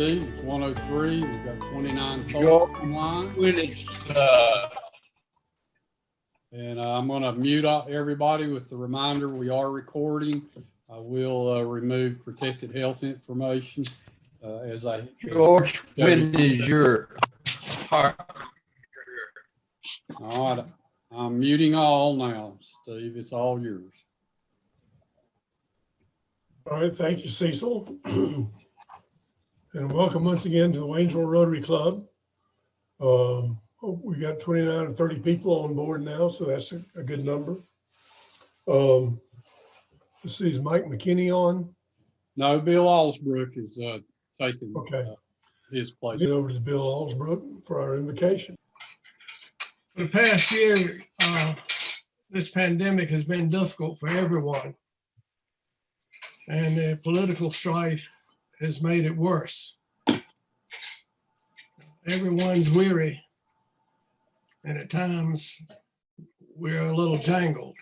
Steve. It's 1:03. We've got 29 folks online. And I'm going to mute everybody with the reminder we are recording. I will remove protected health information as I. George, when is your heart? All right. I'm muting all now, Steve. It's all yours. All right, thank you, Cecil. And welcome once again to the Waynesville Rotary Club. We got 29 or 30 people on board now, so that's a good number. Let's see, is Mike McKinney on? No, Bill Alsbrook is taking his place. Get over to Bill Alsbrook for our invocation. For the past year, this pandemic has been difficult for everyone, and the political strife has made it worse. Everyone's weary, and at times we're a little jangled.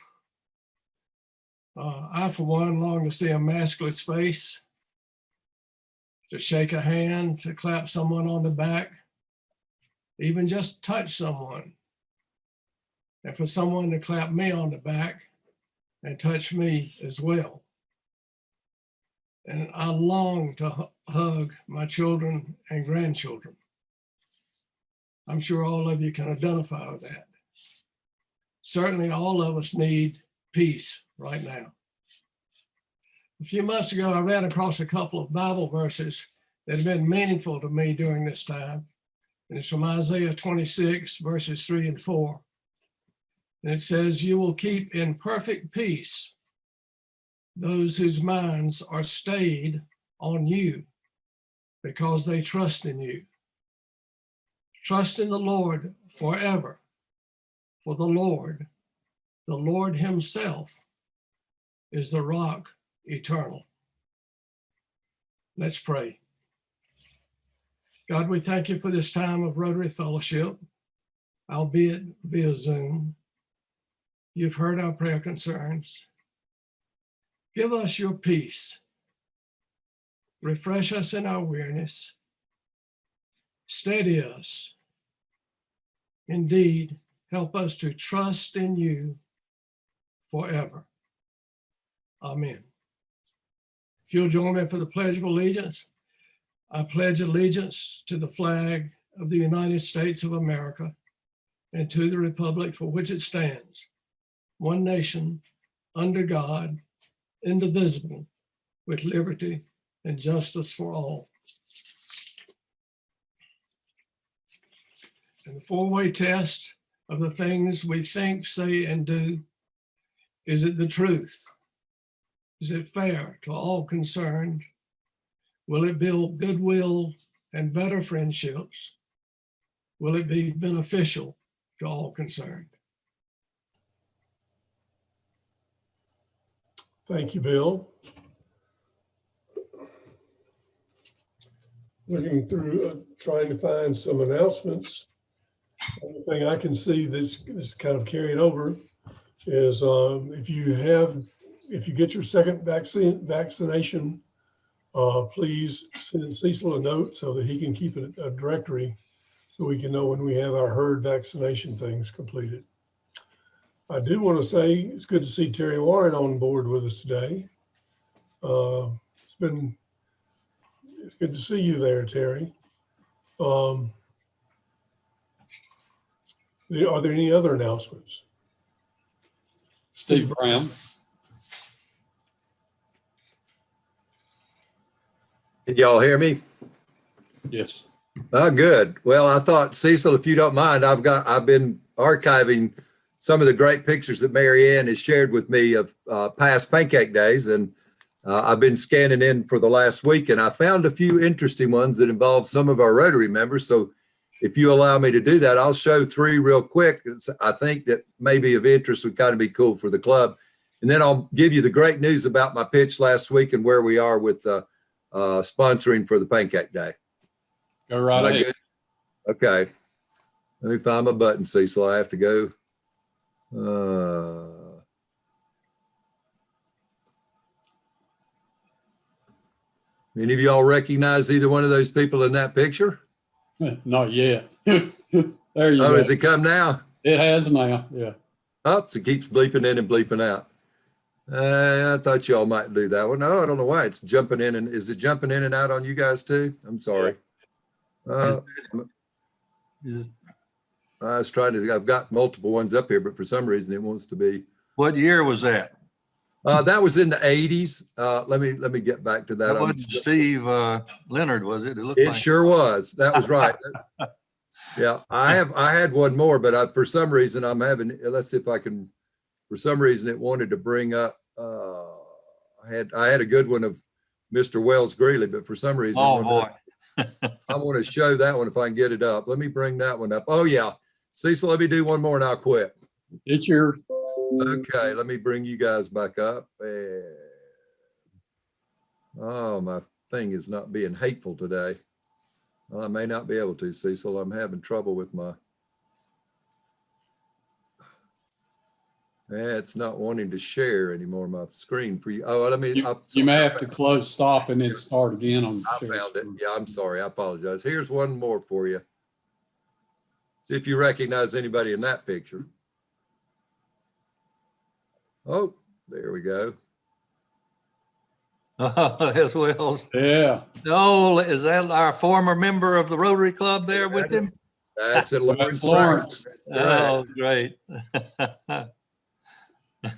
I, for one, long to see a maskless face, to shake a hand, to clap someone on the back, even just touch someone. And for someone to clap me on the back and touch me as well. And I long to hug my children and grandchildren. I'm sure all of you can identify with that. Certainly all of us need peace right now. A few months ago, I ran across a couple of Bible verses that have been meaningful to me during this time. And it's from Isaiah 26, verses 3 and 4. And it says, "You will keep in perfect peace those whose minds are stayed on you because they trust in you. Trust in the Lord forever, for the Lord himself is the rock eternal." Let's pray. God, we thank you for this time of Rotary Fellowship, albeit via Zoom. You've heard our prayer concerns. Give us your peace. Refresh us in our weariness. Steady us. Indeed, help us to trust in you forever. Amen. If you'll join me for the Pledge of Allegiance, I pledge allegiance to the flag of the United States of America and to the republic for which it stands, one nation, under God, indivisible, with liberty and justice for all. And the four-way test of the things we think, say, and do: is it the truth? Is it fair to all concerned? Will it build goodwill and better friendships? Will it be beneficial to all concerned? Thank you, Bill. Looking through, trying to find some announcements. The only thing I can see that's kind of carried over is if you get your second vaccination, please send Cecil a note so that he can keep a directory so we can know when we have our herd vaccination things completed. I do want to say it's good to see Terry Warren on board with us today. It's good to see you there, Terry. Are there any other announcements? Steve Brown. Can y'all hear me? Yes. Oh, good. Well, I thought, Cecil, if you don't mind, I've been archiving some of the great pictures that Mary Ann has shared with me of past pancake days. And I've been scanning in for the last week, and I found a few interesting ones that involve some of our Rotary members. So if you allow me to do that, I'll show three real quick. I think that may be of interest, would kind of be cool for the club. And then I'll give you the great news about my pitch last week and where we are with sponsoring for the Pancake Day. Go right ahead. Good? Okay. Let me find my button, Cecil. I have to go. Any of y'all recognize either one of those people in that picture? Not yet. There you Oh, go. has it come now? It has now, yeah. Oh, it keeps bleeping in and bleeping out. I thought y'all might do that one. No, I don't know why it's jumping in. And is it jumping in and out on you guys too? I'm sorry. I was trying to, I've got multiple ones up here, but for some reason it wants to be. What year was that? That was in the 80s. Let me get back to that. That wasn't Steve Leonard, was it? It looked It like. sure was. That was right. Yeah, I had one more, but for some reason I'm having, let's see if I can, for some reason it wanted to bring up, I had a good one of Mr. Wells Greeley, but for some reason, Oh, boy. I want to show that one if I can get it up. Let me bring that one up. Oh yeah. Cecil, let me do one more and I'll quit. It's your, Okay, let me bring you guys back up. Oh, my thing is not being hateful today. Well, I may not be able to, Cecil. I'm having trouble with my. It's not wanting to share anymore my screen for you. Oh, let me. you may have to stop and then start again on. I found it. Yeah, I'm sorry. I apologize. Here's one more for you. See if you recognize anybody in that picture. Oh, there we go. As well. Yeah. Oh, is that our former member of the Rotary Club there with him? That's it, Lawrence. Lawrence. Oh, great.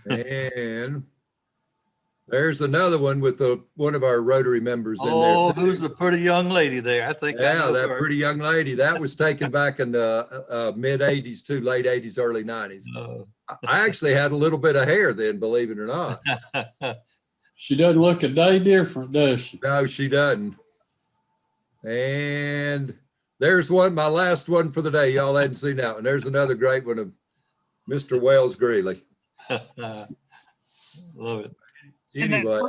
And there's another one with one of our Rotary members in there Oh, too. who's the pretty young lady there? I think I Yeah, know that her. pretty young lady. That was taken back in the mid 80s too, late 80s, early 90s. I actually had a little bit of hair then, believe it or not. She doesn't look a day different, does she? No, she doesn't. And there's one, my last one for the day. Y'all hadn't seen that one. There's another great one of Mr. Wells Greeley. Love it. Anyway,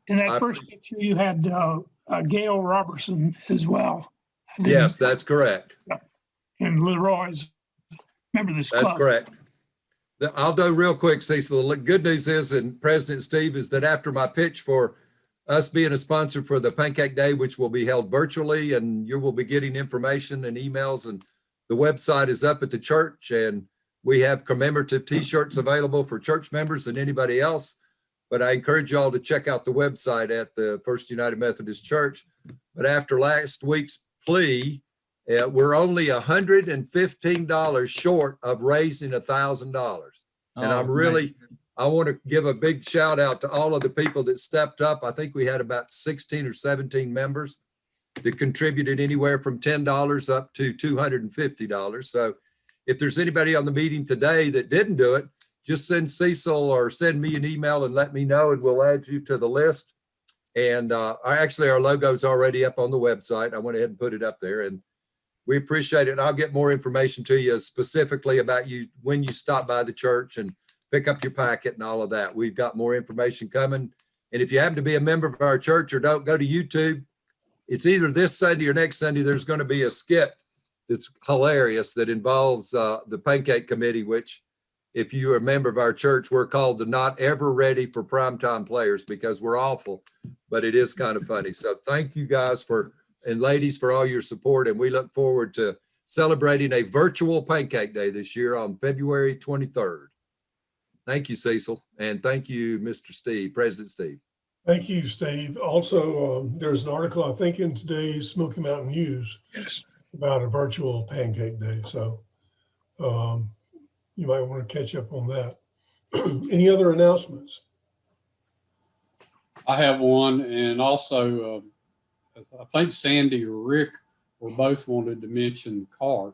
In that first picture, you had Gail Robertson as well. yes, that's correct. And Leroy's. Remember this That's club? correct. I'll do real quick, Cecil. The good news is, and President Steve, is that after my pitch for us being a sponsor for the Pancake Day, which will be held virtually, and you will be getting information and emails, and the website is up at the church, and we have commemorative t-shirts available for church members and anybody else. But I encourage y'all to check out the website at the First United Methodist Church. But after last week's plea, we're only $115 short of raising $1,000. And I'm really, I want to give a big shout out to all of the people that stepped up. I think we had about 16 or 17 members that contributed anywhere from $10 up to $250. So if there's anybody on the meeting today that didn't do it, just send Cecil or send me an email and let me know, and we'll add you to the list. And actually our logo's already up on the website. I went ahead and put it up there, and we appreciate it. And I'll get more information to you specifically about you when you stop by the church and pick up your packet and all of that. We've got more information coming. And if you happen to be a member of our church or don't, go to YouTube. It's either this Sunday or next Sunday. There's going to be a skit that's hilarious that involves the Pancake Committee, which if you are a member of our church, we're called the Not Ever Ready for Primetime Players because we're awful, but it is kind of funny. So thank you guys and ladies for all your support. And we look forward to celebrating a virtual Pancake Day this year on February 23rd. Thank you, Cecil. And thank you, Mr. Steve, President Steve. Thank you, Steve. Also, there's an article, I think, in today's Smoky Mountain News about a virtual Pancake Day. So you might want to catch up on that. Any other announcements? I have one, and also I think Sandy or Rick were both wanted to mention CART.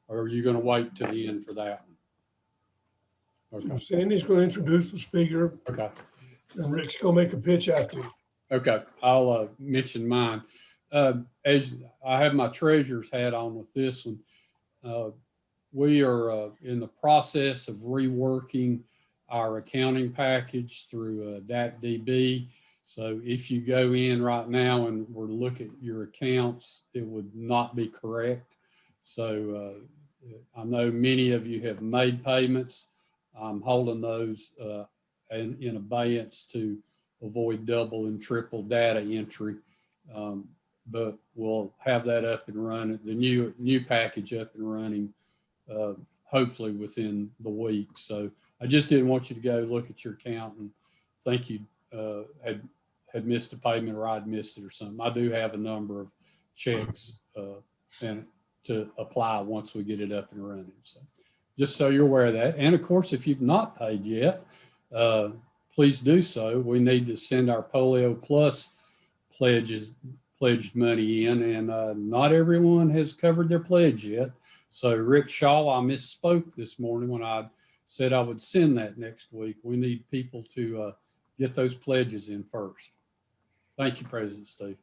Or are you going to wait to the end for that one? Okay. Sandy's going to introduce the speaker, Okay. and Rick's going to make a pitch after. Okay. I'll mention mine. As I have my treasurer's hat on with this one, we are in the process of reworking our accounting package through DACDB. So if you go in right now and were to look at your accounts, it would not be correct. So I know many of you have made payments. I'm holding those in abeyance to avoid double and triple data entry. But we'll have that up and running, the new package up and running, hopefully within the week. So I just didn't want you to go look at your account and think you had missed a payment or I'd missed it or something. I do have a number of checks and to apply once we get it up and running. So just so you're aware of that. And of course, if you've not paid yet, please do so. We need to send our Polio Plus pledged money in, and not everyone has covered their pledge yet. So Rick Shaw, I misspoke this morning when I said I would send that next week. We need people to get those pledges in first. Thank you, President Steve.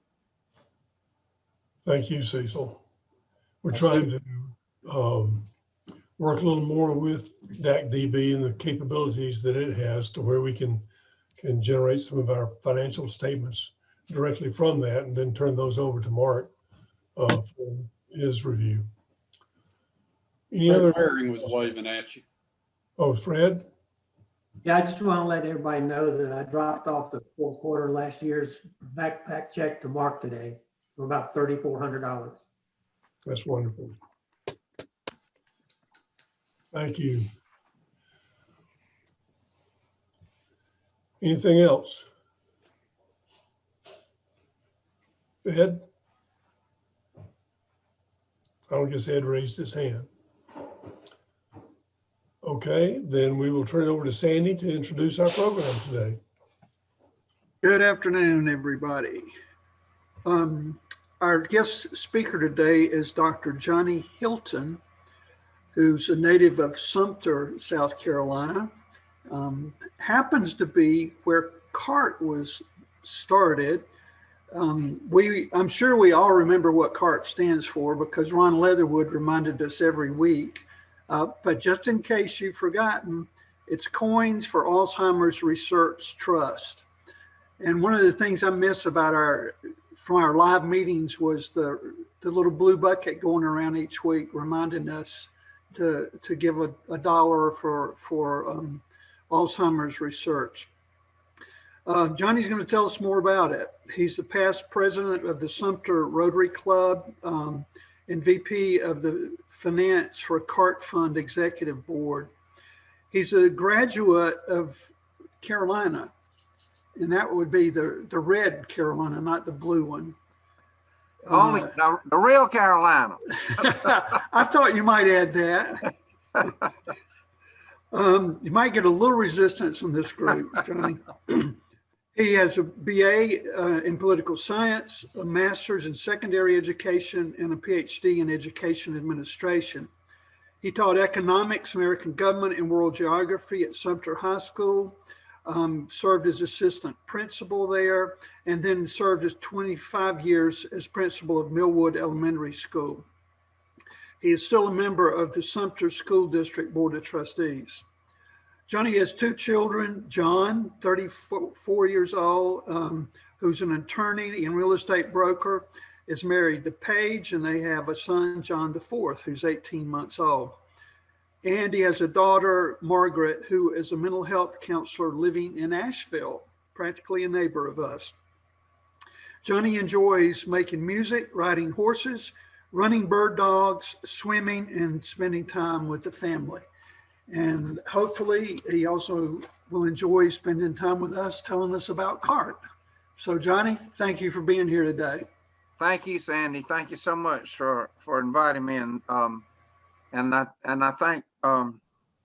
Thank you, Cecil. We're trying to work a little more with DAC-DB and the capabilities that it has to where we can generate some of our financial statements directly from that and then turn those over to Mark for his review. Any other? Herring was waving at you. Oh, Fred? Yeah, I just want to let everybody know that I dropped off the fourth quarter last year's backpack check to Mark today for about $3,400. That's wonderful. Thank you. Anything else? Ed? I don't guess Ed raised his hand. Okay, then we will turn it over to Sandy to introduce our program today. Good afternoon, everybody. Our guest speaker today is Dr. Johnny Hilton, who's a native of Sumter, South Carolina. Happens to be where CART was started. I'm sure we all remember what CART stands for because Ron Leatherwood reminded us every week. But just in case you've forgotten, it's Coins for Alzheimer's Research Trust. And one of the things I miss about from our live meetings was the little blue bucket going around each week reminding us to give a dollar for Alzheimer's research. Johnny's going to tell us more about it. He's the past president of the Sumter Rotary Club and VP of the Finance for CART Fund Executive Board. He's a graduate of Carolina, and that would be the red Carolina, not the blue one. Only the real Carolina. I thought you might add that. You might get a little resistance from this group, Johnny. He has a BA in political science, a master's in secondary education, and a PhD in education administration. He taught economics, American government, and world geography at Sumter High School, served as assistant principal there, and then served as 25 years as principal of Millwood Elementary School. He is still a member of the Sumter School District Board of Trustees. Johnny has two children, John, 34 years old, who's an attorney and real estate broker, is married to Paige, and they have a son, John IV, who's 18 months old. And he has a daughter, Margaret, who is a mental health counselor living in Asheville, practically a neighbor of us. Johnny enjoys making music, riding horses, running bird dogs, swimming, and spending time with the family. And hopefully he also will enjoy spending time with us, telling us about CART. So Johnny, thank you for being here today. Thank you, Sandy. Thank you so much for inviting me in. And I thank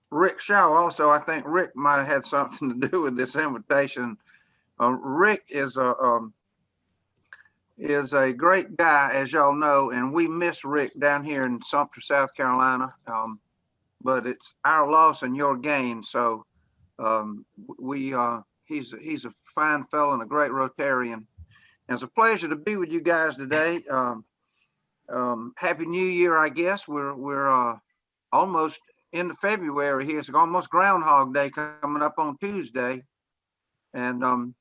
Rick Shaw also. I think Rick might have had something to do with this invitation. Rick is a great guy, as y'all know, and we miss Rick down here in Sumter, South Carolina. But it's our loss and your gain. So he's a fine fellow and a great Rotarian. And it's a pleasure to be with you guys today. Happy New Year, I guess. We're almost into February here. It's almost Groundhog Day coming up on Tuesday. And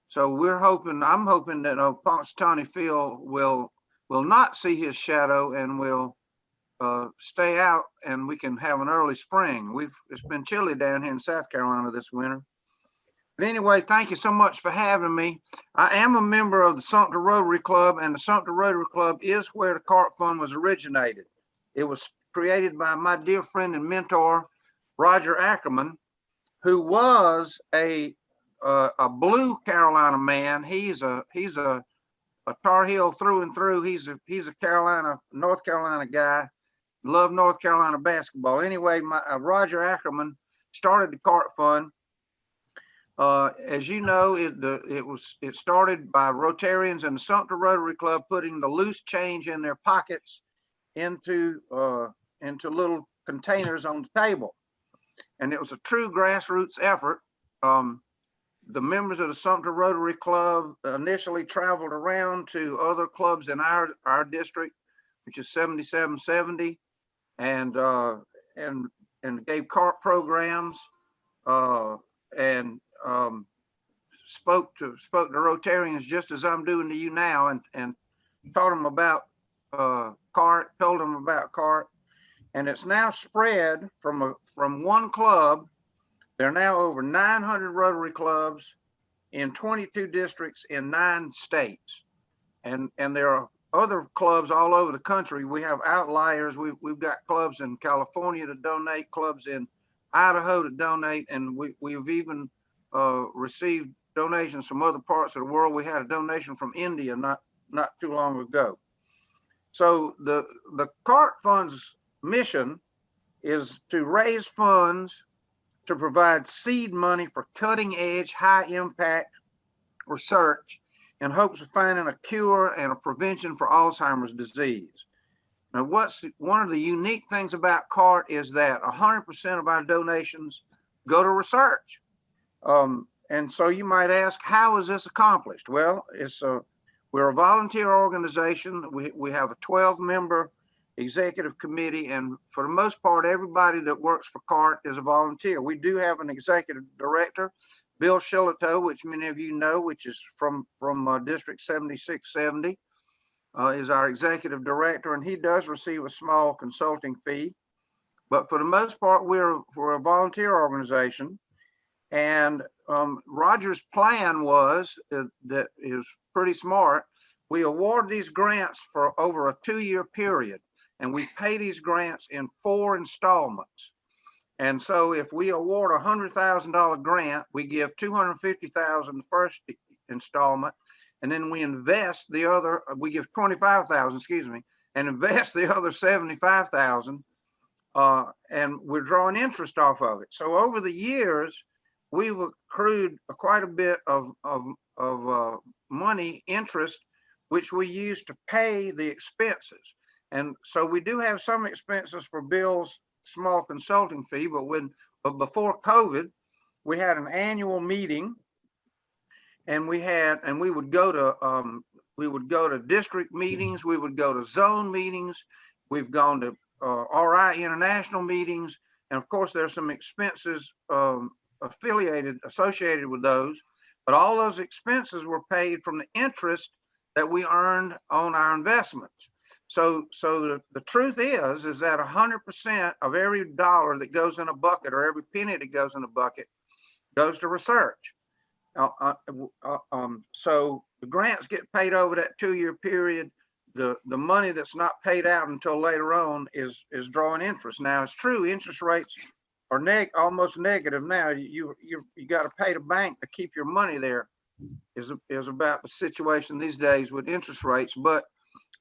so I'm hoping that Punxsutawney Phil will not see his shadow and will stay out, and we can have an early spring. It's been chilly down here in South Carolina this winter. But anyway, thank you so much for having me. I am a member of the Sumter Rotary Club, and the Sumter Rotary Club is where the CART Fund was originated. It was created by my dear friend and mentor, Roger Ackerman, who was a blue Carolina man. He's a Tar Heel through and through. He's a North Carolina guy. Love North Carolina basketball. Anyway, Roger Ackerman started the CART Fund. As you know, it started by Rotarians and the Sumter Rotary Club putting the loose change in their pockets into little containers on the table, and it was a true grassroots effort. The members of the Sumter Rotary Club initially traveled around to other clubs in our district, which is 7770, and gave CART programs, and spoke to Rotarians just as I'm doing to you now, and taught them about CART, told them about CART, and it's now spread from one club. There are now over 900 Rotary clubs in 22 districts in 9 states, and there are other clubs all over the country. We have outliers. We've got clubs in California that donate, clubs in Idaho that donate, and we've even received donations from other parts of the world. We had a donation from India not too long ago. So the CART Fund's mission is to raise funds to provide seed money for cutting edge, high impact research in hopes of finding a cure and a prevention for Alzheimer's disease. Now, one of the unique things about CART is that 100% of our donations go to research. And so you might ask, how is this accomplished? Well, we're a volunteer organization. We have a 12-member executive committee, and for the most part, everybody that works for CART is a volunteer. We do have an executive director, Bill Shillito, which many of you know, which is from District 7670, is our executive director, and he does receive a small consulting fee. But for the most part, we're a volunteer organization. And Roger's plan was that is pretty smart. We award these grants for over a 2-year period, and we pay these grants in 4 installments. And so if we award a $100,000 grant, we give $250,000 the first installment, and then we invest the other, we give $25,000, excuse me, and invest the other $75,000, and we're drawing interest off of it. So over the years, we've accrued quite a bit of money, interest, which we use to pay the expenses. And so we do have some expenses for Bill's small consulting fee, but before COVID, we had an annual meeting, and we would go to district meetings, we would go to zone meetings, we've gone to RI international meetings, and of course there's some expenses associated with those, but all those expenses were paid from the interest that we earned on our investments. So the truth is that 100% of every dollar that goes in a bucket, or every penny that goes in a bucket, goes to research. So the grants get paid over that 2-year period. The money that's not paid out until later on is drawing interest. Now, it's true, interest rates are almost negative now. You got to pay the bank to keep your money there. Is about the situation these days with interest rates, but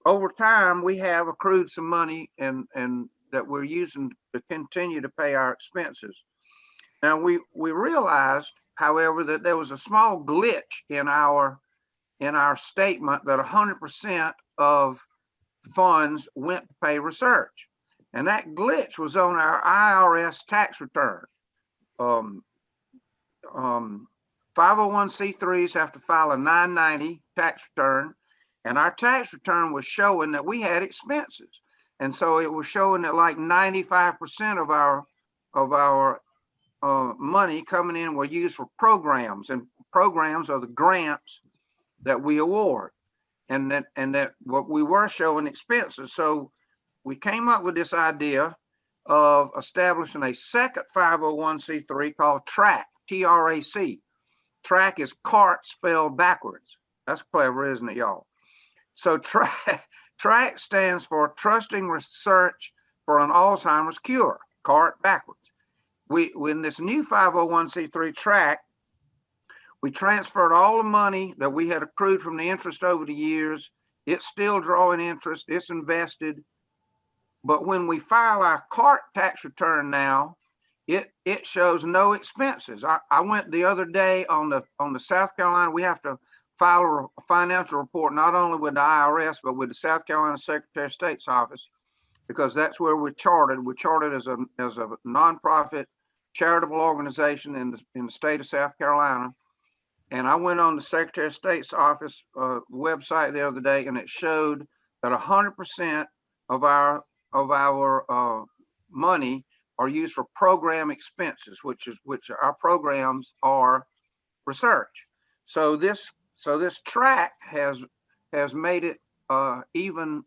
over time we have accrued some money and that we're using to continue to pay our expenses. Now we realized, however, that there was a small glitch in our statement that 100% of funds went to pay research, and that glitch was on our IRS tax return. 501c3s have to file a 990 tax return, and our tax return was showing that we had expenses. And so it was showing that like 95% of our money coming in were used for programs, and programs are the grants that we award, and that what we were showing expenses. So we came up with this idea of establishing a second 501c3 called TRAC, TRAC. track is CART spelled backwards. That's clever, isn't it, y'all? So track stands for Trusting Research for an Alzheimer's Cure, CART backwards. In this new 501c3 track, we transferred all the money that we had accrued from the interest over the years. It's still drawing interest, it's invested. But when we file our CART tax return now, it shows no expenses. I went the other day on the South Carolina, we have to file a financial report, not only with the IRS, but with the South Carolina Secretary of State's office, because that's where we're chartered. We're chartered as a nonprofit charitable organization in the state of South Carolina. And I went on the Secretary of State's office website the other day, and it showed that 100% of our money are used for program expenses, which our programs are research. So this track has made it even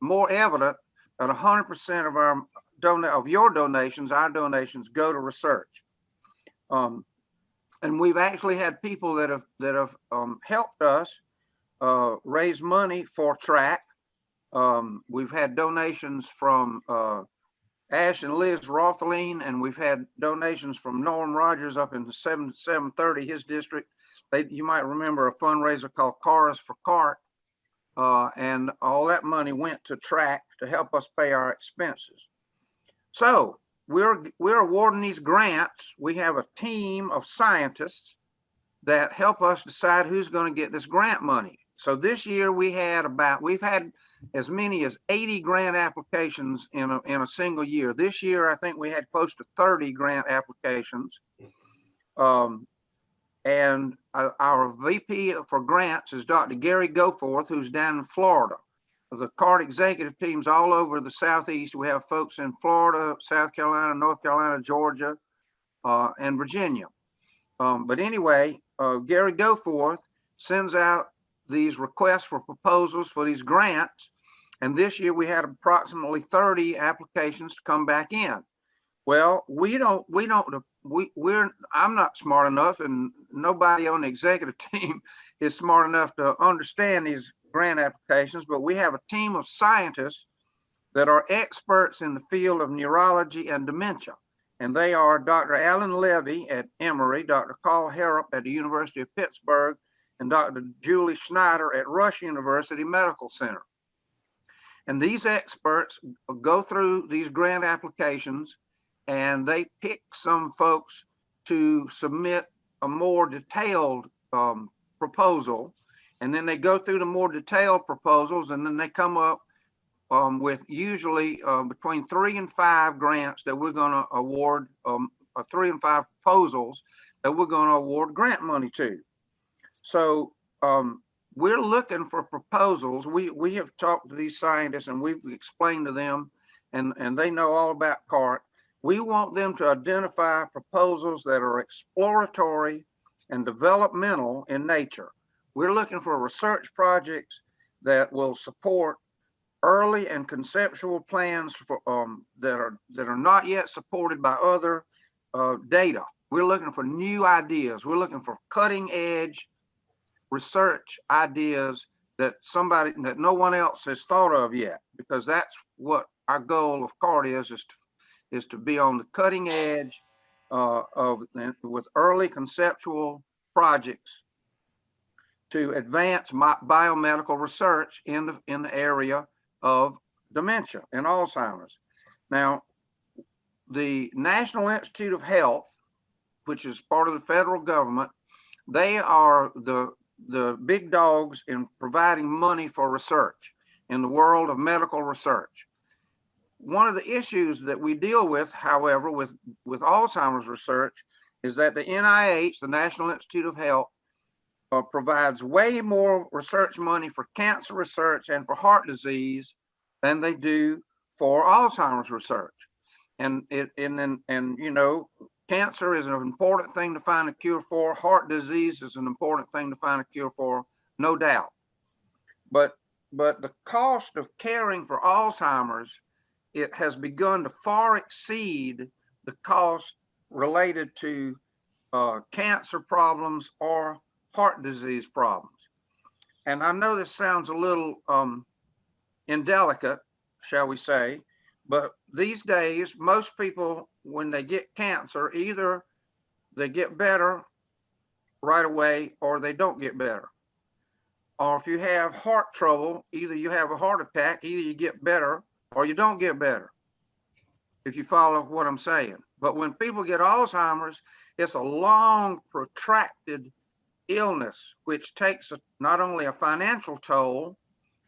more evident that 100% of your donations, our donations, go to research. And we've actually had people that have helped us raise money for track. We've had donations from Ash and Liz Rothlein, and we've had donations from Norm Rogers up in the 730, his district. You might remember a fundraiser called Cars for CART, and all that money went to track to help us pay our expenses. So we're awarding these grants. We have a team of scientists that help us decide who's going to get this grant money. So this year we've had as many as 80 grant applications in a single year. This year, I think we had close to 30 grant applications. And our VP for grants is Dr. Gary Goforth, who's down in Florida. The CART executive teams all over the Southeast. We have folks in Florida, South Carolina, North Carolina, Georgia, and Virginia. But anyway, Gary Goforth sends out these requests for proposals for these grants. And this year we had approximately 30 applications to come back in. Well, I'm not smart enough, and nobody on the executive team is smart enough to understand these grant applications, but we have a team of scientists that are experts in the field of neurology and dementia. And they are Dr. Alan Levy at Emory, Dr. Carl Harrop at the University of Pittsburgh, and Dr. Julie Schneider at Rush University Medical Center. And these experts go through these grant applications, and they pick some folks to submit a more detailed proposal. And then they go through the more detailed proposals, and then they come up with usually between 3 and 5 grants that we're going to award, 3 and 5 proposals that we're going to award grant money to. So we're looking for proposals. We have talked to these scientists, and we've explained to them, and they know all about CART. We want them to identify proposals that are exploratory and developmental in nature. We're looking for research projects that will support early and conceptual plans for, that are not yet supported by other data. We're looking for new ideas. We're looking for cutting edge research ideas that no one else has thought of yet, because that's what our goal of CART is to be on the cutting edge with early conceptual projects to advance biomedical research in the area of dementia and Alzheimer's. Now, the National Institute of Health, which is part of the federal government, they are the big dogs in providing money for research in the world of medical research. One of the issues that we deal with, however, with Alzheimer's research is that the NIH, the National Institute of Health, provides way more research money for cancer research and for heart disease than they do for Alzheimer's research. And you know, cancer is an important thing to find a cure for. Heart disease is an important thing to find a cure for, no doubt. But the cost of caring for Alzheimer's, it has begun to far exceed the cost related to cancer problems or heart disease problems. And I know this sounds a little indelicate, shall we say, but these days, most people, when they get cancer, either they get better right away or they don't get better. Or if you have heart trouble, either you have a heart attack, either you get better or you don't get better, if you follow what I'm saying. But when people get Alzheimer's, it's a long, protracted illness, which takes not only a financial toll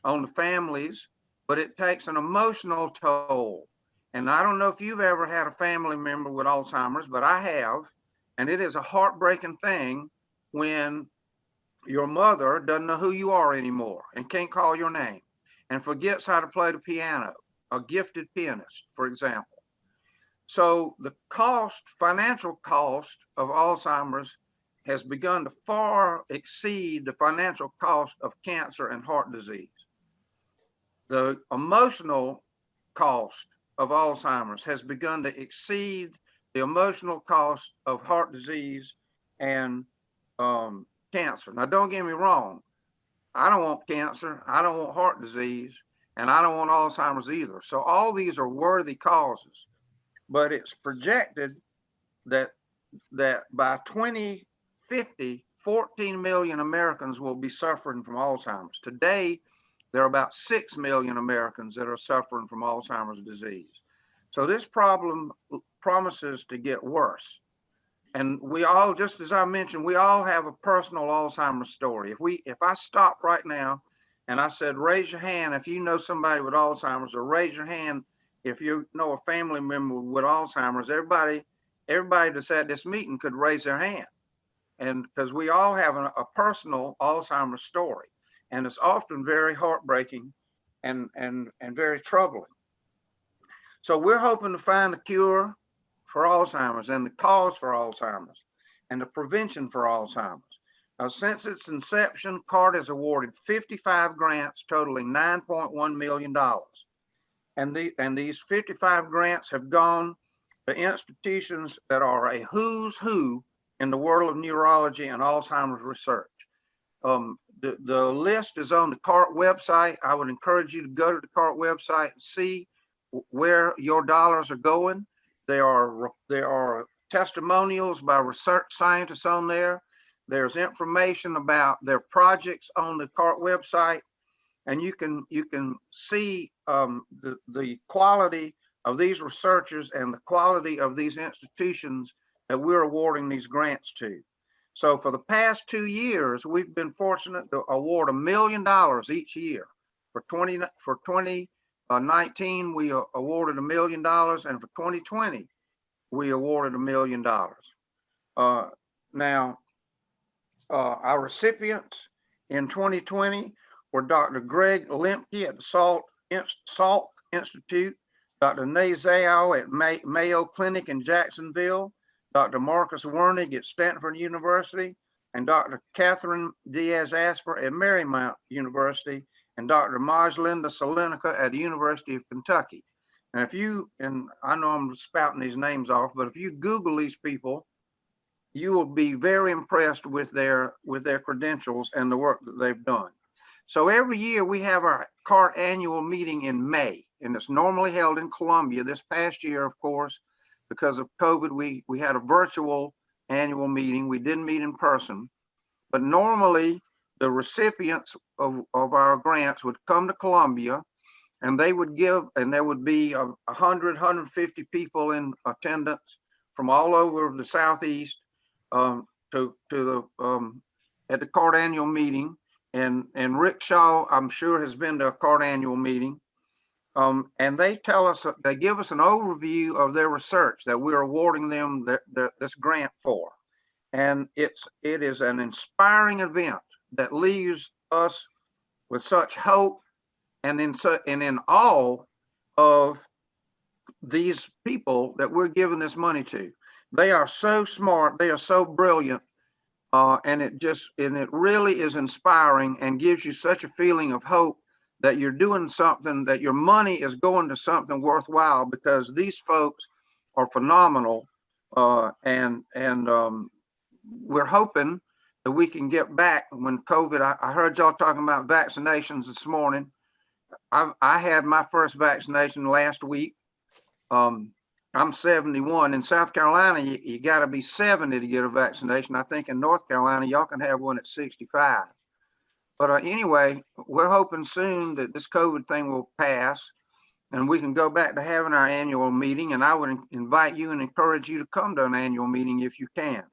on the families, but it takes an emotional toll. And I don't know if you've ever had a family member with Alzheimer's, but I have. And it is a heartbreaking thing when your mother doesn't know who you are anymore and can't call your name and forgets how to play the piano, a gifted pianist, for example. So the cost, financial cost of Alzheimer's has begun to far exceed the financial cost of cancer and heart disease. The emotional cost of Alzheimer's has begun to exceed the emotional cost of heart disease and cancer. Now, don't get me wrong. I don't want cancer. I don't want heart disease, and I don't want Alzheimer's either. So all these are worthy causes, but it's projected that by 2050, 14 million Americans will be suffering from Alzheimer's. Today, there are about 6 million Americans that are suffering from Alzheimer's disease. So this problem promises to get worse. And we all, just as I mentioned, we all have a personal Alzheimer's story. If I stop right now and I said, raise your hand if you know somebody with Alzheimer's, or raise your hand if you know a family member with Alzheimer's, everybody that's at this meeting could raise their hand. And because we all have a personal Alzheimer's story, and it's often very heartbreaking and very troubling. So we're hoping to find a cure for Alzheimer's and the cause for Alzheimer's and the prevention for Alzheimer's. Since its inception, CART has awarded 55 grants totaling $9.1 million. And these 55 grants have gone to institutions that are a who's who in the world of neurology and Alzheimer's research. The list is on the CART website. I would encourage you to go to the CART website and see where your dollars are going. There are testimonials by research scientists on there. There's information about their projects on the CART website, and you can see the quality of these researchers and the quality of these institutions that we're awarding these grants to. So for the past 2 years, we've been fortunate to award $1 million each year. For 2019, we awarded $1 million, and for 2020, we awarded $1 million. Now, our recipients in 2020 were Dr. Greg Lemke at the Salk Institute, Dr. Nazao at Mayo Clinic in Jacksonville, Dr. Marcus Wernig at Stanford University, and Dr. Catherine Diaz-Asper at Marymount University, and Dr. Majlinda Salenica at the University of Kentucky. And I know I'm spouting these names off, but if you Google these people, you will be very impressed with their credentials and the work that they've done. So every year we have our CART annual meeting in May, and it's normally held in Columbia. This past year, of course, because of COVID, we had a virtual annual meeting. We didn't meet in person, but normally the recipients of our grants would come to Columbia, and they would give, and there would be 100, 150 people in attendance from all over the Southeast at the CART annual meeting. And Rick Shaw, I'm sure, has been to a CART annual meeting. And they tell us, they give us an overview of their research that we're awarding them this grant for. And it is an inspiring event that leaves us with such hope and in awe of these people that we're giving this money to. They are so smart, they are so brilliant, and it really is inspiring and gives you such a feeling of hope that you're doing something, that your money is going to something worthwhile, because these folks are phenomenal, and we're hoping that we can get back when COVID, I heard y'all talking about vaccinations this morning. I had my first vaccination last week. I'm 71. In South Carolina, you got to be 70 to get a vaccination. I think in North Carolina, y'all can have one at 65. But anyway, we're hoping soon that this COVID thing will pass and we can go back to having our annual meeting. And I would invite you and encourage you to come to an annual meeting if you can,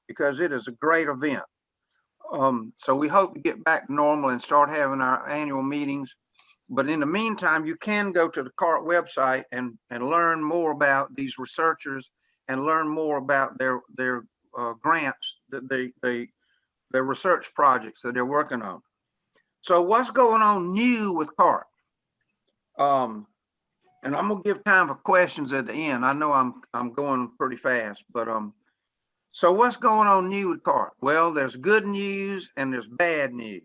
because it is a great event. So we hope to get back to normal and start having our annual meetings. But in the meantime, you can go to the CART website and learn more about these researchers and learn more about their grants, their research projects that they're working on. So what's going on new with CART? And I'm gonna give time for questions at the end. I know I'm going pretty fast, but so what's going on new with CART? Well, there's good news and there's bad news.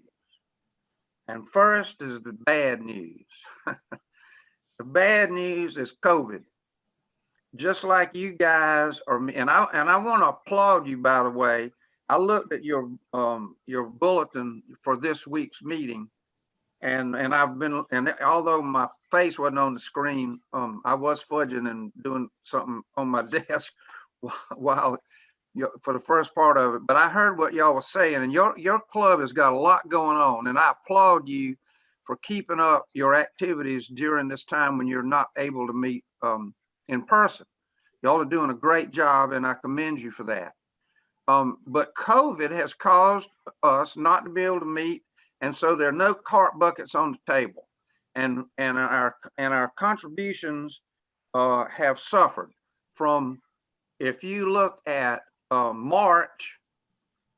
And first is the bad news. The bad news is COVID. Just like you guys are, and I want to applaud you, by the way. I looked at your bulletin for this week's meeting, and although my face wasn't on the screen, I was fudging and doing something on my desk while for the first part of it. But I heard what y'all was saying, and your club has got a lot going on, and I applaud you for keeping up your activities during this time when you're not able to meet in person. Y'all are doing a great job, and I commend you for that. But COVID has caused us not to be able to meet, and so there are no CART buckets on the table, and our contributions have suffered from. If you look at March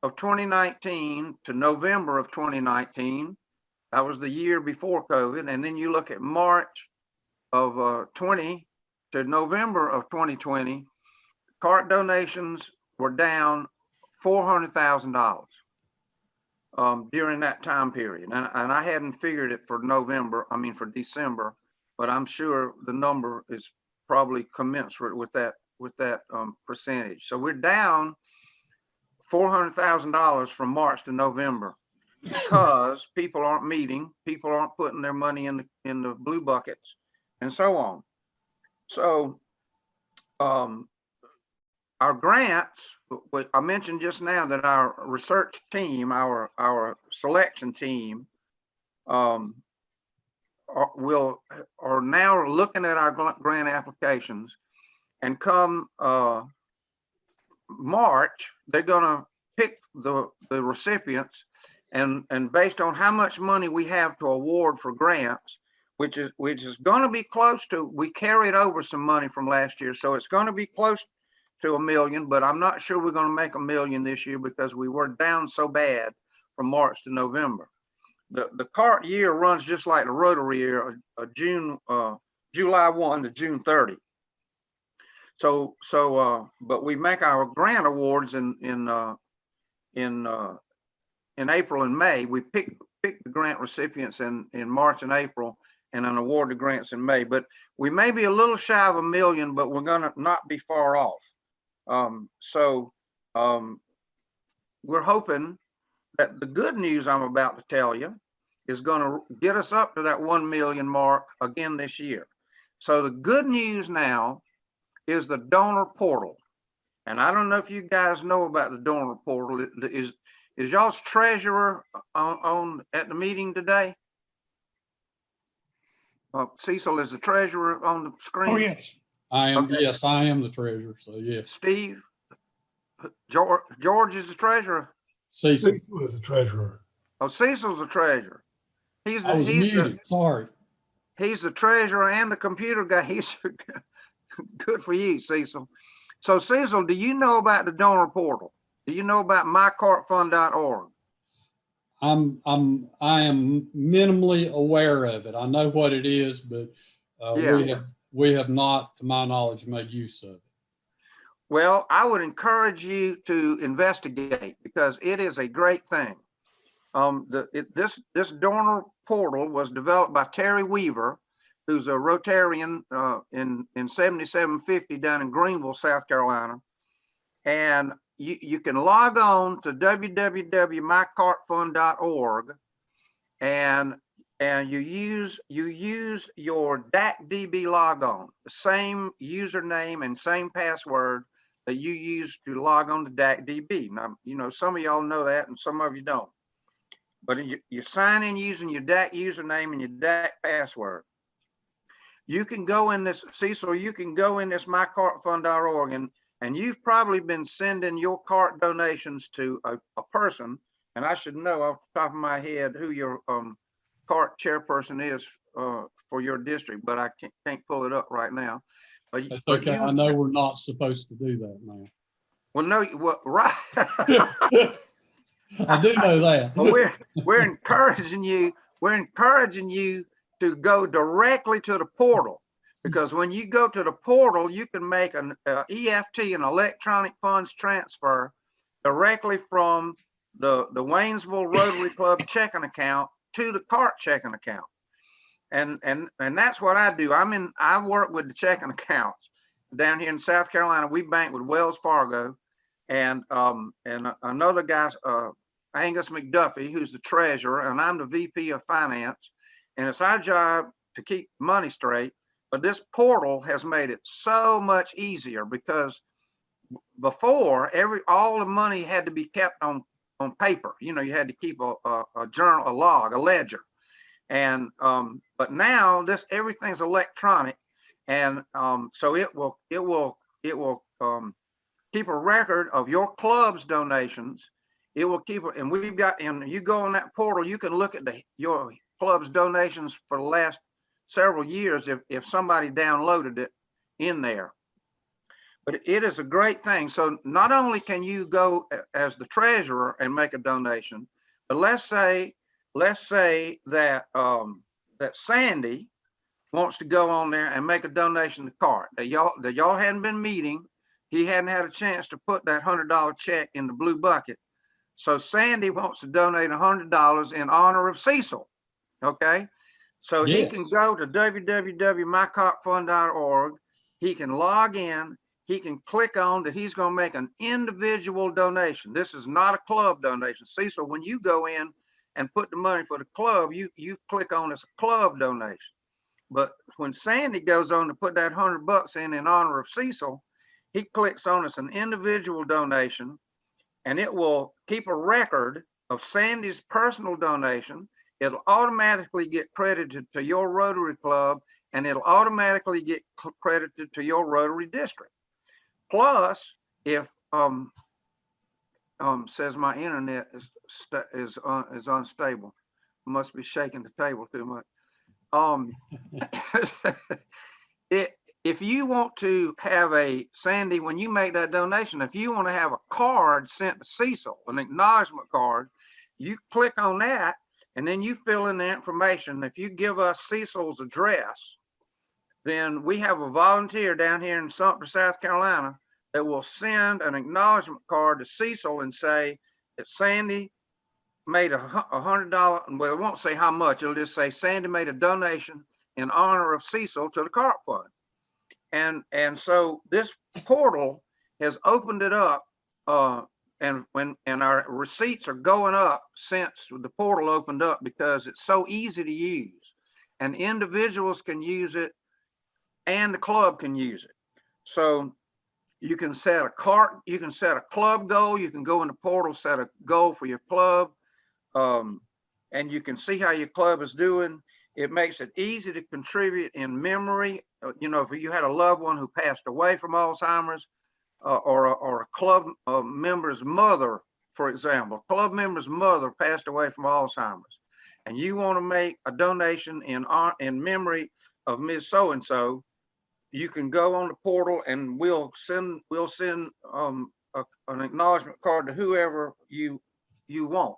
of 2019 to November of 2019, that was the year before COVID, and then you look at March of 20 to November of 2020, CART donations were down $400,000 during that time period. And I hadn't figured it for for December, but I'm sure the number is probably commensurate with that percentage. So we're down $400,000 from March to November because people aren't meeting, people aren't putting their money in the blue buckets, and so on. So our grants, I mentioned just now that our research team, our selection team, are now looking at our grant applications, and come March, they're gonna pick the recipients, and based on how much money we have to award for grants, which is gonna be close to, we carried over some money from last year, so it's gonna be close to $1 million, but I'm not sure we're gonna make $1 million this year because we were down so bad from March to November. The CART year runs just like the Rotary year, July 1 to June 30. So, but we make our grant awards in April and May. We pick the grant recipients in March and April, and then award the grants in May. But we may be a little shy of $1 million, but we're gonna not be far off. We're hoping that the good news I'm about to tell you is gonna get us up to that 1 million mark again this year. So the good news now is the donor portal. And I don't know if you guys know about the donor portal. Is y'all's treasurer on at the meeting today? Cecil is the treasurer on the screen. Oh, yes. I am, Okay. yes, I am the treasurer, so yes. Steve, George is the treasurer. Cecil, Cecil is the treasurer. Oh, Cecil's the treasurer. He's I was muted, sorry. he's the treasurer and the computer guy. He's good for you, Cecil. So Cecil, do you know about the donor portal? Do you know about mycartfund.org? I am minimally aware of it. I know what it is, but we have not, to my knowledge, made use of it. Well, I would encourage you to investigate because it is a great thing. This donor portal was developed by Terry Weaver, who's a Rotarian in 7750 down in Greenville, South Carolina. And you can log on to www.mycartfund.org and you use your DAC-DB logon, the same username and same password that you use to log on to DAC-DB. Now, you know, some of y'all know that and some of you don't. But you sign in using your DAC username and your DAC password. You can go in this, Cecil, you can go in this mycartfund.org and you've probably been sending your CART donations to a person, and I should know off the top of my head who your CART chairperson is for your district, but I can't pull it up right now. But, That's okay. I know we're not supposed to do that, man. Well, no, well, right. I do know that. Well, we're encouraging you to go directly to the portal, because when you go to the portal, you can make an EFT, an electronic funds transfer, directly from the Waynesville Rotary Club checking account to the CART checking account. And that's what I do. I work with the checking accounts down here in South Carolina. We bank with Wells Fargo, and another guy, Angus McDuffie, who's the treasurer, and I'm the VP of finance. And it's our job to keep money straight. But this portal has made it so much easier, because before all the money had to be kept on paper. You know, you had to keep a journal, a log, a ledger. And but now everything's electronic, and so it will keep a record of your club's donations. It will keep it, and you go on that portal, you can look at your club's donations for the last several years if somebody downloaded it in there. But it is a great thing. So not only can you go as the treasurer and make a donation, but let's say that that Sandy wants to go on there and make a donation to CART that y'all hadn't been meeting. He hadn't had a chance to put that $100 check in the blue bucket. So Sandy wants to donate $100 in honor of Cecil. Okay. So Yes. He can go to www.mycartfund.org. He can log in. He can click on that he's going to make an individual donation. This is not a club donation. Cecil, when you go in and put the money for the club, you click on it's a club donation. But when Sandy goes on to put that $100 in honor of Cecil, he clicks on it's an individual donation, and it will keep a record of Sandy's personal donation. It'll automatically get credited to your Rotary Club, and it'll automatically get credited to your Rotary district. Plus, if says my internet is unstable, must be shaking the table too much. If you want to have Sandy, when you make that donation, if you want to have a card sent to Cecil, an acknowledgement card, you click on that and then you fill in the information. If you give us Cecil's address, then we have a volunteer down here in Sumter, South Carolina, that will send an acknowledgement card to Cecil and say that Sandy made $100. Well, it won't say how much. It'll just say Sandy made a donation in honor of Cecil to the CART Fund. And so this portal has opened it up, and our receipts are going up since the portal opened up, because it's so easy to use, and individuals can use it and the club can use it. So you can set a CART, you can set a club goal, you can go in the portal, set a goal for your club, and you can see how your club is doing. It makes it easy to contribute in memory. You know, if you had a loved one who passed away from Alzheimer's, or a club member's mother, for example, club member's mother passed away from Alzheimer's, and you want to make a donation in memory of Ms. So-and-so, you can go on the portal and we'll send an acknowledgement card to whoever you want.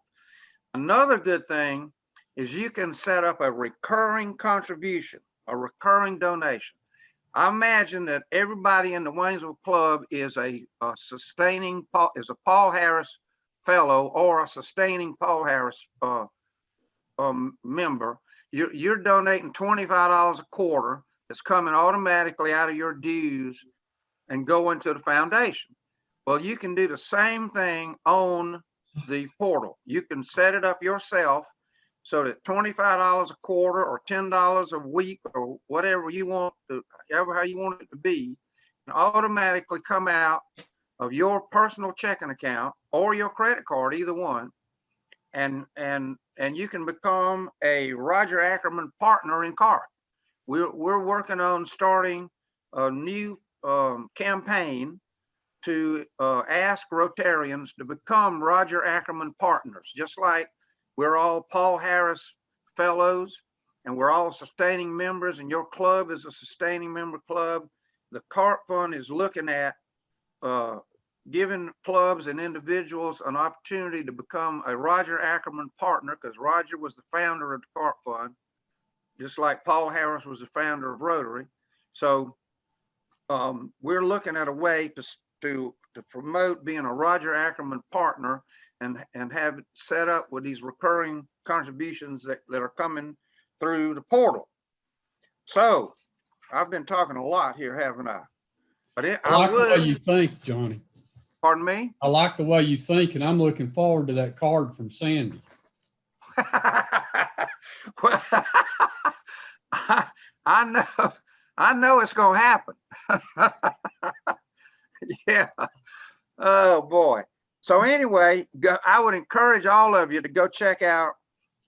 Another good thing is you can set up a recurring contribution, a recurring donation. I imagine that everybody in the Waynesville Club is a Paul Harris fellow or a sustaining Paul Harris member. You're donating $25 a quarter. It's coming automatically out of your dues and going to the foundation. Well, you can do the same thing on the portal. You can set it up yourself so that $25 a quarter or $10 a week or whatever you want to, how you want it to be, and automatically come out of your personal checking account or your credit card, either one, and you can become a Roger Ackerman partner in CART. We're working on starting a new campaign to ask Rotarians to become Roger Ackerman partners, just like we're all Paul Harris fellows and we're all sustaining members, and your club is a sustaining member club. The CART Fund is looking at giving clubs and individuals an opportunity to become a Roger Ackerman partner, because Roger was the founder of the CART Fund, just like Paul Harris was the founder of Rotary. So we're looking at a way to promote being a Roger Ackerman partner and have it set up with these recurring contributions that are coming through the portal. So I've been talking a lot here, haven't I? But I like the way you think, Johnny. Pardon me? I like the way you think, and I'm looking forward to that card from Sandy. Well, I know it's gonna happen. Yeah. Oh boy. So anyway, I would encourage all of you to go check out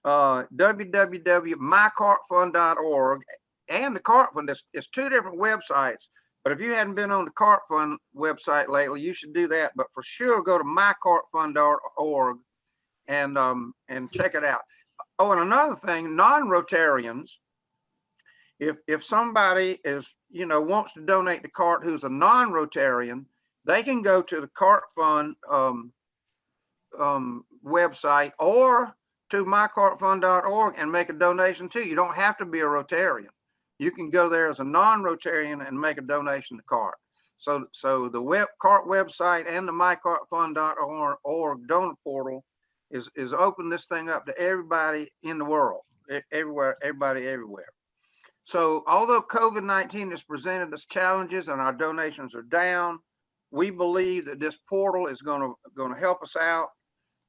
www.mycartfund.org and the CART Fund. It's two different websites, but if you hadn't been on the CART Fund website lately, you should do that. But for sure, go to mycartfund.org and check it out. Oh, and another thing, non-Rotarians, if somebody is, wants to donate to CART who's a non-Rotarian, they can go to the CART Fund website or to mycartfund.org and make a donation too. You don't have to be a Rotarian. You can go there as a non-Rotarian and make a donation to CART. So the CART website and the mycartfund.org donor portal is open this thing up to everybody in the world, everybody everywhere. So although COVID-19 has presented us challenges and our donations are down, we believe that this portal is going to help us out,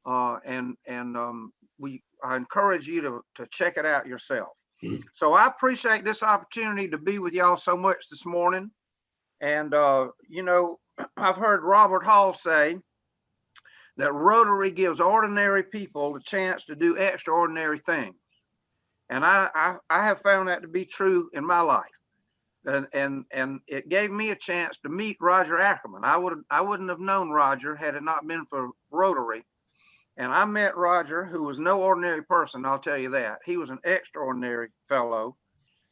and I encourage you to check it out yourself. So I appreciate this opportunity to be with y'all so much this morning. And I've heard Robert Hall say that Rotary gives ordinary people the chance to do extraordinary things, and I have found that to be true in my life. And it gave me a chance to meet Roger Ackerman. I wouldn't have known Roger had it not been for Rotary. And I met Roger, who was no ordinary person, I'll tell you that. He was an extraordinary fellow.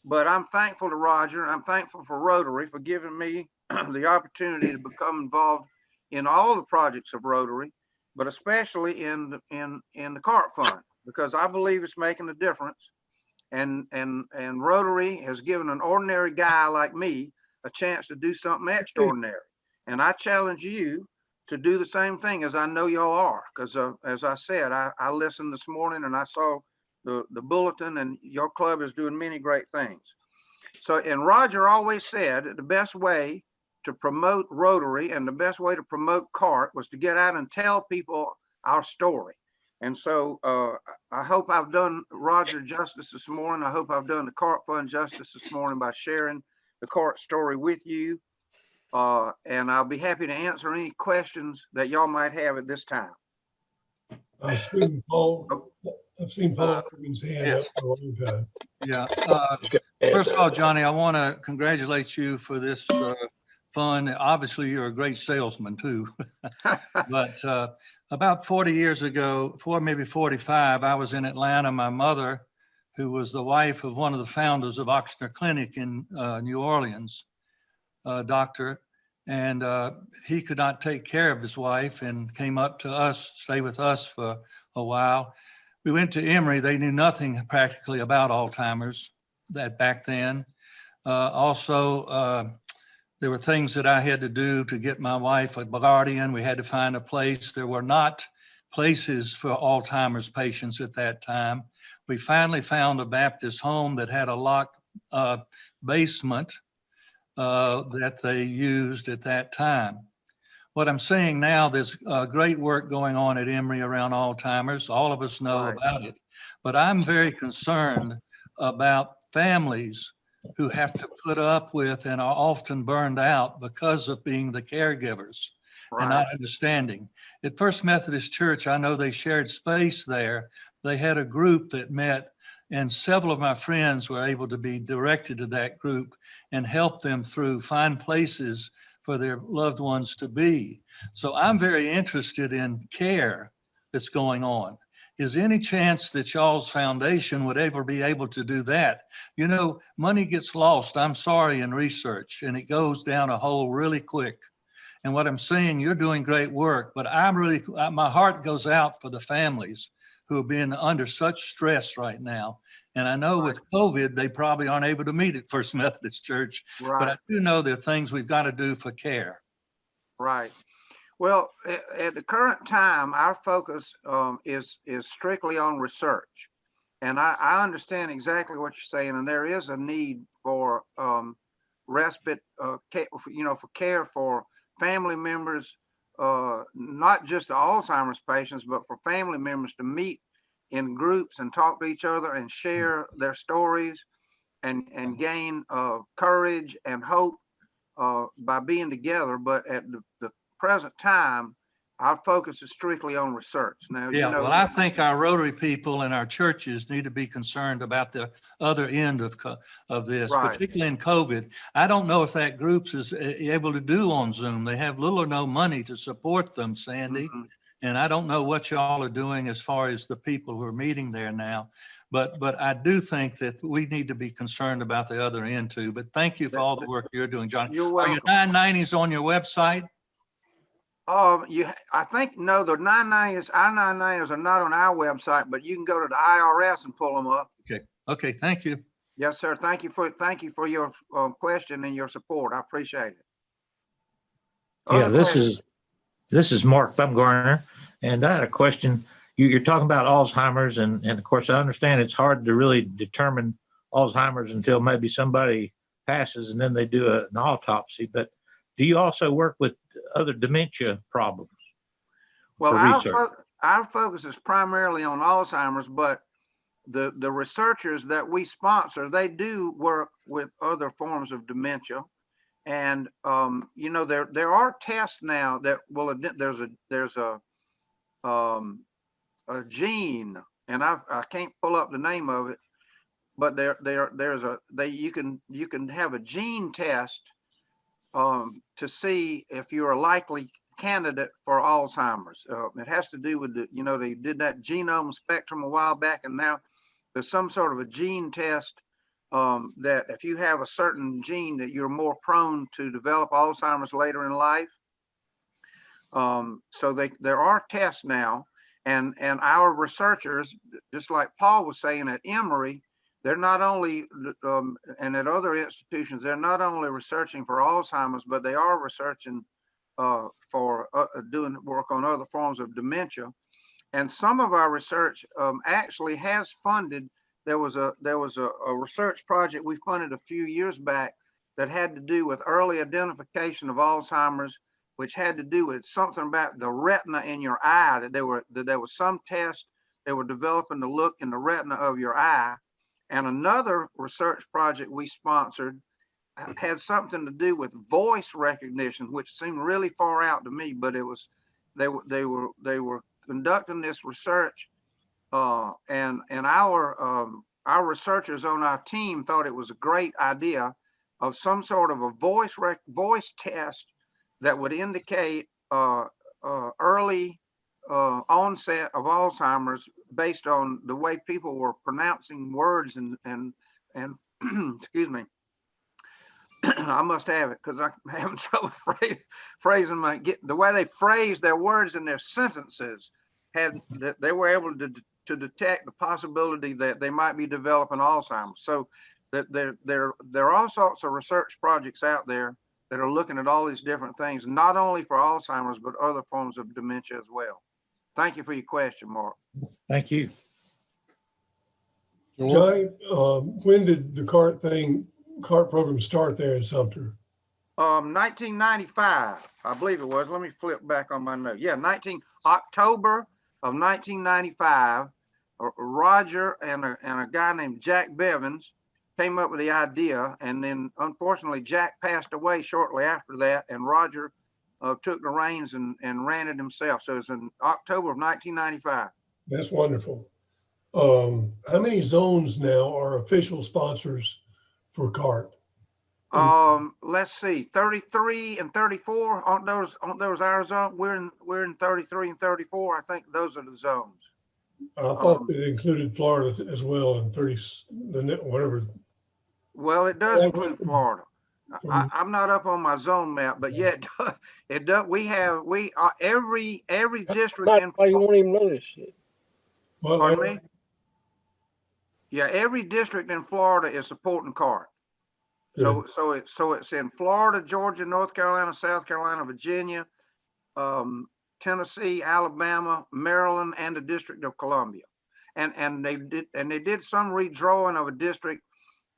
But I'm thankful to Roger, and I'm thankful for Rotary for giving me the opportunity to become involved in all the projects of Rotary, but especially in the CART Fund, because I believe it's making a difference. And Rotary has given an ordinary guy like me a chance to do something extraordinary. And I challenge you to do the same thing, as I know y'all are, because as I said, I listened this morning and I saw the bulletin, and your club is doing many great things. So, and Roger always said that the best way to promote Rotary and the best way to promote CART was to get out and tell people our story. And so I hope I've done Roger justice this morning. I hope I've done the CART Fund justice this morning by sharing the CART story with you. And I'll be happy to answer any questions that y'all might have at this time. I've seen Paul Hogan's hand up for a long time. Yeah. First of all, Johnny, I want to congratulate you for this fund. Obviously, you're a great salesman too. But about 40 years ago, maybe 45, I was in Atlanta. My mother, who was the wife of one of the founders of Ochsner Clinic in New Orleans, doctor, and he could not take care of his wife and came up to us, stay with us for a while. We went to Emory. They knew nothing practically about Alzheimer's back then. Also, there were things that I had to do to get my wife a guardian. We had to find a place. There were not places for Alzheimer's patients at that time. We finally found a Baptist home that had a locked basement that they used at that time. what I'm saying now, there's great work going on at Emory around Alzheimer's. All of us know Right. about it. But I'm very concerned about families who have to put up with and are often burned out because of being the caregivers and Right. not understanding. At First Methodist Church, I know they shared space there. They had a group that met, and several of my friends were able to be directed to that group and help them through, find places for their loved ones to be. So I'm very interested in care that's going on. Is any chance that y'all's foundation would ever be able to do that? You know, money gets lost, I'm sorry, in research, and it goes down a hole really quick. And what I'm saying, you're doing great work, but my heart goes out for the families who are being under such stress right now. And I know with COVID, they probably aren't able to meet at First Methodist Church, but I do know there are things we've got to do for care. Right. Well, at the current time, our focus is strictly on research. And I understand exactly what you're saying, and there is a need for respite, for care for family members, not just Alzheimer's patients, but for family members to meet in groups and talk to each other and share their stories and gain courage and hope by being together. But at the present time, our focus is strictly on research. Now, Yeah, well, I think our Rotary people and our churches need to be concerned about the other end of this, particularly in COVID. I don't know if that group is able to do on Zoom. They have little or no money to support them, Sandy. Mm-hmm. And I don't know what y'all are doing as far as the people who are meeting there now. But I do think that we need to be concerned about the other end too. But thank you for all the work you're doing, John. You're welcome. Are your 990s on your website? I think, no, the 990s, our 990s are not on our website, but you can go to the IRS and pull them up. Okay, thank you. Yes, sir. Thank you for your question and your support. I appreciate it. Yeah, this is Mark Bumgarner, and I had a question. You're talking about Alzheimer's, and of course I understand it's hard to really determine Alzheimer's until maybe somebody passes and then they do an autopsy. But do you also work with other dementia problems? Well, our focus is primarily on Alzheimer's, but the researchers that we sponsor, they do work with other forms of dementia. And there are tests now that will, there's a gene, and I can't pull up the name of it, but you can have a gene test to see if you're a likely candidate for Alzheimer's. It has to do with they did that genome spectrum a while back, and now there's some sort of a gene test that if you have a certain gene that you're more prone to develop Alzheimer's later in life. So there are tests now, and our researchers, just like Paul was saying at Emory, they're not only, and at other institutions, they're not only researching for Alzheimer's, but they are researching for doing work on other forms of dementia. And some of our research actually has funded. There was a research project we funded a few years back that had to do with early identification of Alzheimer's, which had to do with something about the retina in your eye, that there was some test they were developing to look in the retina of your eye. And another research project we sponsored had something to do with voice recognition, which seemed really far out to me, but it was, they were conducting this research, and our researchers on our team thought it was a great idea of some sort of a voice test that would indicate early onset of Alzheimer's based on the way people were pronouncing words and excuse me. I must have it because I'm having trouble phrasing the way they phrased their words in their sentences. They were able to detect the possibility that they might be developing Alzheimer's. So that there are all sorts of research projects out there that are looking at all these different things, not only for Alzheimer's, but other forms of dementia as well. Thank you for your question, Mark. Thank you. Johnny, when did the CART program start there in Sumter? 1995, I believe it was. Let me flip back on my note. Yeah, October of 1995, Roger and a guy named Jack Bevins came up with the idea, and then unfortunately Jack passed away shortly after that, and Roger took the reins and ran it himself. So it's in October of 1995. That's wonderful. How many zones now are official sponsors for CART? Let's see, 33 and 34. Aren't those our zone? We're in 33 and 34. I think those are the zones. I thought it included Florida as well in 30, whatever. Well, it does include Florida. I'm not up on my zone map, but yeah, it does. Every district in Why you won't even notice it? Well, pardon me? Yeah, every district in Florida is supporting CART. So it's in Florida, Georgia, North Carolina, South Carolina, Virginia, Tennessee, Alabama, Maryland, and the District of Columbia. And they did some redrawing of a district,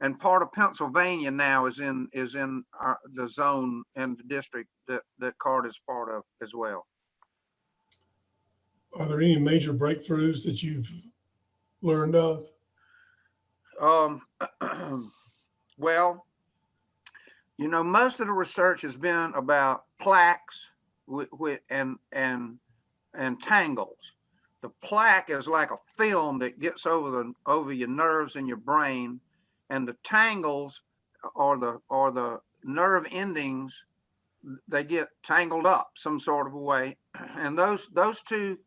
and part of Pennsylvania now is in the zone and the district that CART is part of as well. Are there any major breakthroughs that you've learned of? Well, you know, most of the research has been about plaques and tangles. The plaque is like a film that gets over your nerves in your brain, and the tangles are the nerve endings. They get tangled up some sort of a way, and those two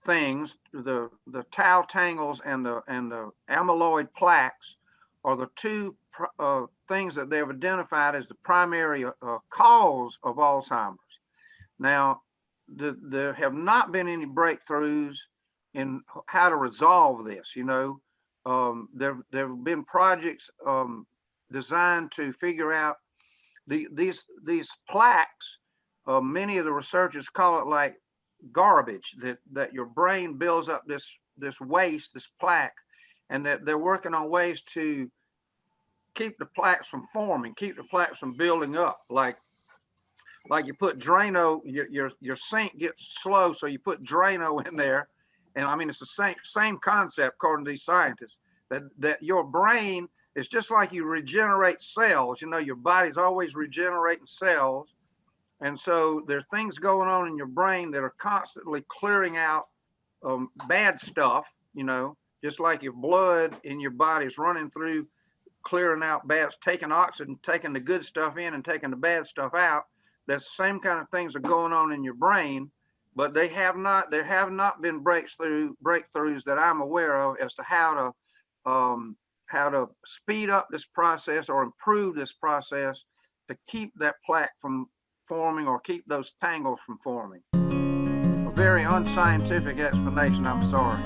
things, the tau tangles and the amyloid plaques, are the two things that they've identified as the primary cause of Alzheimer's. Now, there have not been any breakthroughs in how to resolve this. You know, there have been projects designed to figure out these plaques. Many of the researchers call it like garbage, that your brain builds up this waste, this plaque, and that they're working on ways to keep the plaques from forming, keep the plaques from building up. Like you put Drano, your sink gets slow, so you put Drano in there. And I mean, it's the same concept according to these scientists, that your brain is just like you regenerate cells. You know, your body's always regenerating cells. And so there's things going on in your brain that are constantly clearing out bad stuff, you know, just like your blood in your body is running through, clearing out bad, taking oxygen, taking the good stuff in and taking the bad stuff out. That's the same kind of things are going on in your brain, but there have not been breakthroughs that I'm aware of as to how to speed up this process or improve this process to keep that plaque from forming or keep those tangles from forming. A very unscientific explanation, I'm sorry.